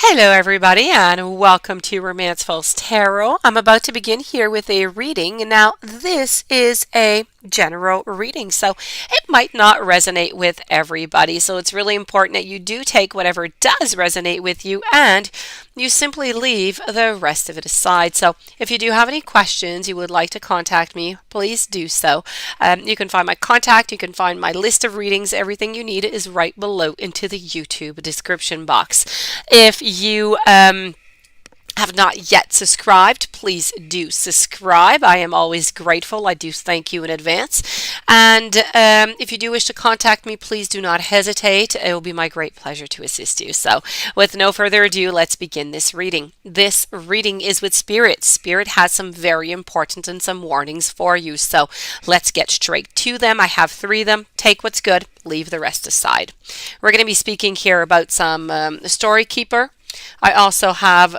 Hello, everybody, and welcome to Romance Falls Tarot. I'm about to begin here with a reading. Now, this is a general reading, so it might not resonate with everybody. So it's really important that you do take whatever does resonate with you and you simply leave the rest of it aside. So if you do have any questions you would like to contact me, please do so. You can find my contact, you can find my list of readings. Everything you need is right below into the YouTube description box. If you have not yet subscribed, please do subscribe. I am always grateful. I do thank you in advance. And if you do wish to contact me, please do not hesitate. It will be my great pleasure to assist you. So with no further ado, let's begin this reading. This reading is with Spirit. Spirit has some very important and some warnings for you. So let's get straight to them. I have three of them. Take what's good, leave the rest aside. We're going to be speaking here about some Story Keeper. I also have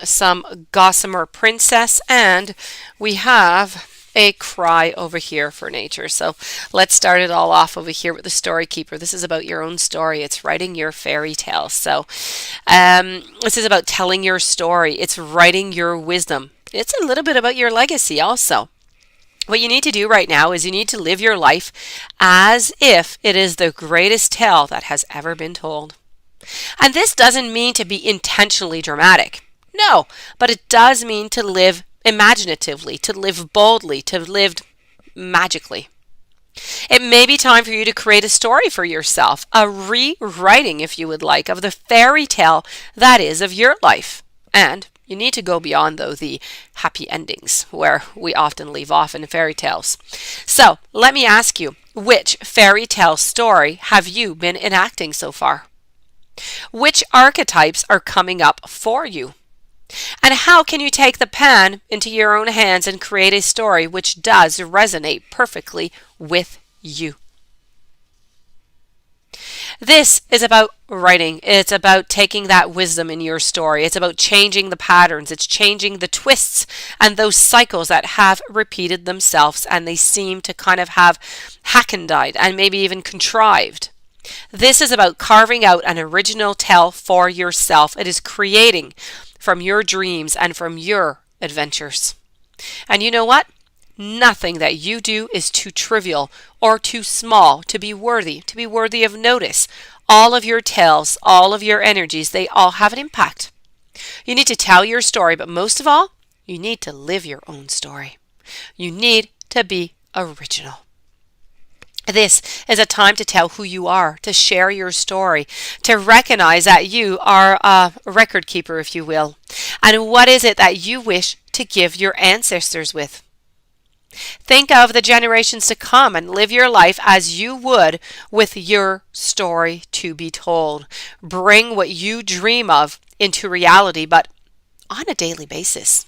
some Gossamer Princess, and we have a Cry over here for nature. So let's start it all off over here with the Story Keeper. This is about your own story. It's writing your fairy tale. So this is about telling your story. It's writing your wisdom. It's a little bit about your legacy also. What you need to do right now is you need to live your life as if it is the greatest tale that has ever been told. And this doesn't mean to be intentionally dramatic. No, but it does mean to live imaginatively, to live boldly, to live magically. It may be time for you to create a story for yourself, a rewriting, if you would like, of the fairy tale that is of your life. And you need to go beyond, though, the happy endings, where we often leave off in fairy tales. So, let me ask you, which fairy tale story have you been enacting so far? Which archetypes are coming up for you? And how can you take the pen into your own hands and create a story which does resonate perfectly with you? This is about writing. It's about taking that wisdom in your story. It's about changing the patterns. It's changing the twists and those cycles that have repeated themselves and they seem to kind of have hackendized and maybe even contrived. This is about carving out an original tale for yourself. It is creating from your dreams and from your adventures. And you know what? Nothing that you do is too trivial or too small to be worthy of notice. All of your tales, all of your energies, they all have an impact. You need to tell your story, but most of all, you need to live your own story. You need to be original. This is a time to tell who you are, to share your story, to recognize that you are a record keeper, if you will. And what is it that you wish to give your ancestors with? Think of the generations to come and live your life as you would with your story to be told. Bring what you dream of into reality, but on a daily basis.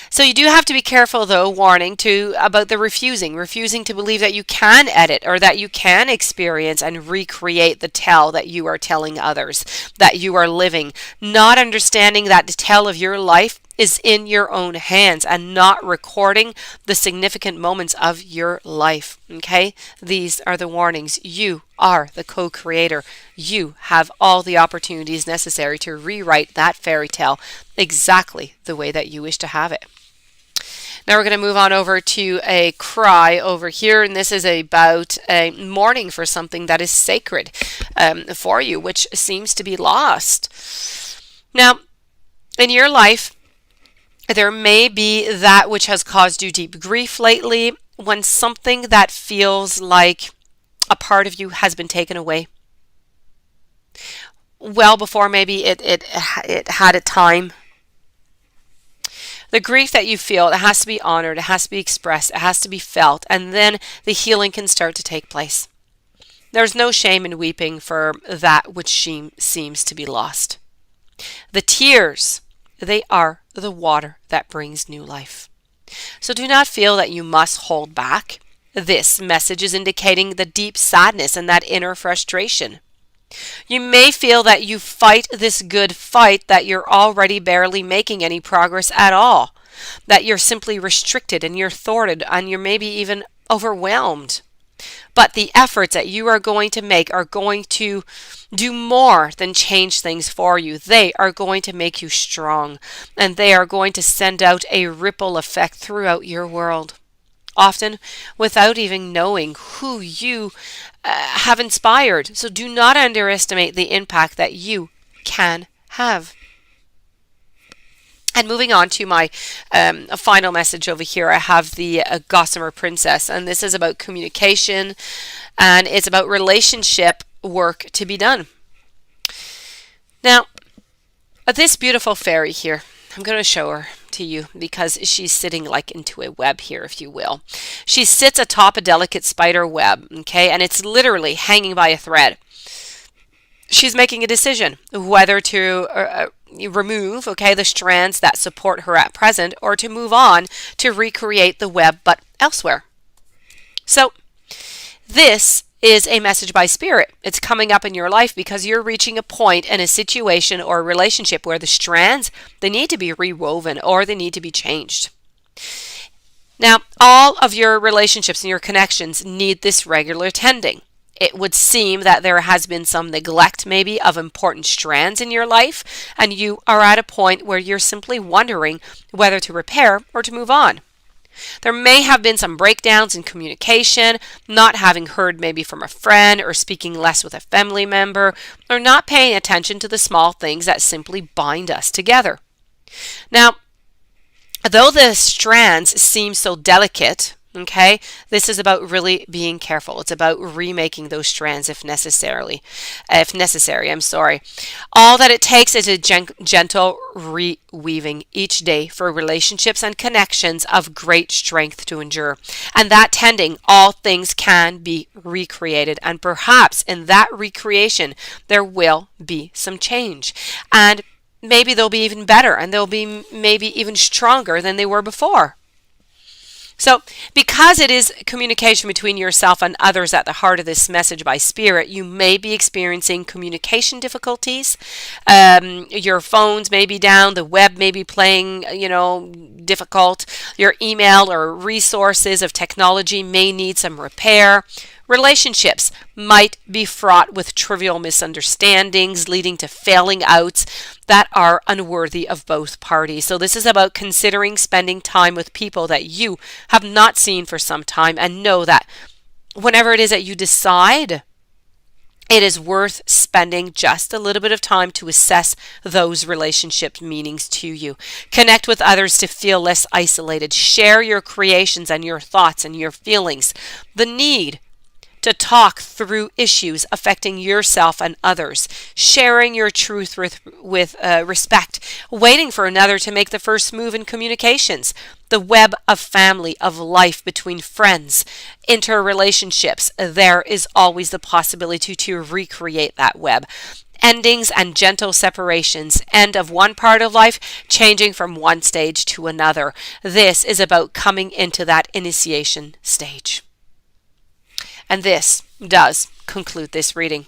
So you do have to be careful, though, warning about the refusing to believe that you can edit or that you can experience and recreate the tale that you are telling others, that you are living, not understanding that the tale of your life is in your own hands and not recording the significant moments of your life. Okay? These are the warnings. You are the co-creator. You have all the opportunities necessary to rewrite that fairy tale exactly the way that you wish to have it. Now we're going to move on over to a cry over here, and this is about a mourning for something that is sacred for you, which seems to be lost. Now, in your life, there may be that which has caused you deep grief lately, when something that feels like a part of you has been taken away. Well before maybe it had a time. The grief that you feel, it has to be honored, it has to be expressed, it has to be felt, and then the healing can start to take place. There's no shame in weeping for that which seems to be lost. The tears, they are the water that brings new life. So do not feel that you must hold back. This message is indicating the deep sadness and that inner frustration. You may feel that you fight this good fight, that you're already barely making any progress at all, that you're simply restricted and you're thwarted and you're maybe even overwhelmed. But the efforts that you are going to make are going to do more than change things for you. They are going to make you strong, and they are going to send out a ripple effect throughout your world, often without even knowing who you have inspired. So do not underestimate the impact that you can have. And moving on to my final message over here, I have the Gossamer Princess, and this is about communication, and it's about relationship work to be done. Now, this beautiful fairy here, I'm going to show her to you because she's sitting like into a web here, if you will. She sits atop a delicate spider web, okay, and it's literally hanging by a thread. She's making a decision whether to remove, okay, the strands that support her at present, or to move on to recreate the web but elsewhere. So this is a message by Spirit. It's coming up in your life because you're reaching a point in a situation or a relationship where the strands, they need to be rewoven or they need to be changed. Now, all of your relationships and your connections need this regular tending. It would seem that there has been some neglect maybe of important strands in your life, and you are at a point where you're simply wondering whether to repair or to move on. There may have been some breakdowns in communication, not having heard maybe from a friend, or speaking less with a family member, or not paying attention to the small things that simply bind us together. Now, though the strands seem so delicate, okay, this is about really being careful. It's about remaking those strands if necessary. All that it takes is a gentle reweaving each day for relationships and connections of great strength to endure. And that tending, all things can be recreated. And perhaps in that recreation, there will be some change. And maybe they'll be even better, and they'll be maybe even stronger than they were before. So, because it is communication between yourself and others at the heart of this message by Spirit, you may be experiencing communication difficulties. Your phones may be down, the web may be playing, difficult. Your email or resources of technology may need some repair. Relationships might be fraught with trivial misunderstandings, leading to failing outs that are unworthy of both parties. So this is about considering spending time with people that you have not seen for some time, and know that whenever it is that you decide, it is worth spending just a little bit of time to assess those relationship meanings to you. Connect with others to feel less isolated. Share your creations and your thoughts and your feelings. The need to talk through issues affecting yourself and others, sharing your truth with respect, waiting for another to make the first move in communications, the web of family, of life between friends, interrelationships. There is always the possibility to recreate that web. Endings and gentle separations, end of one part of life, changing from one stage to another. This is about coming into that initiation stage. And this does conclude this reading.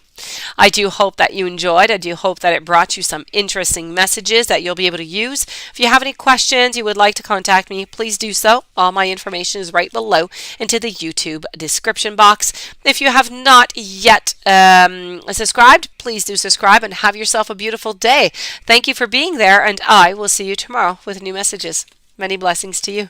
I do hope that you enjoyed. I do hope that it brought you some interesting messages that you'll be able to use. If you have any questions, you would like to contact me, please do so. All my information is right below into the YouTube description box. If you have not yet subscribed, please do subscribe, and have yourself a beautiful day. Thank you for being there, and I will see you tomorrow with new messages. Many blessings to you.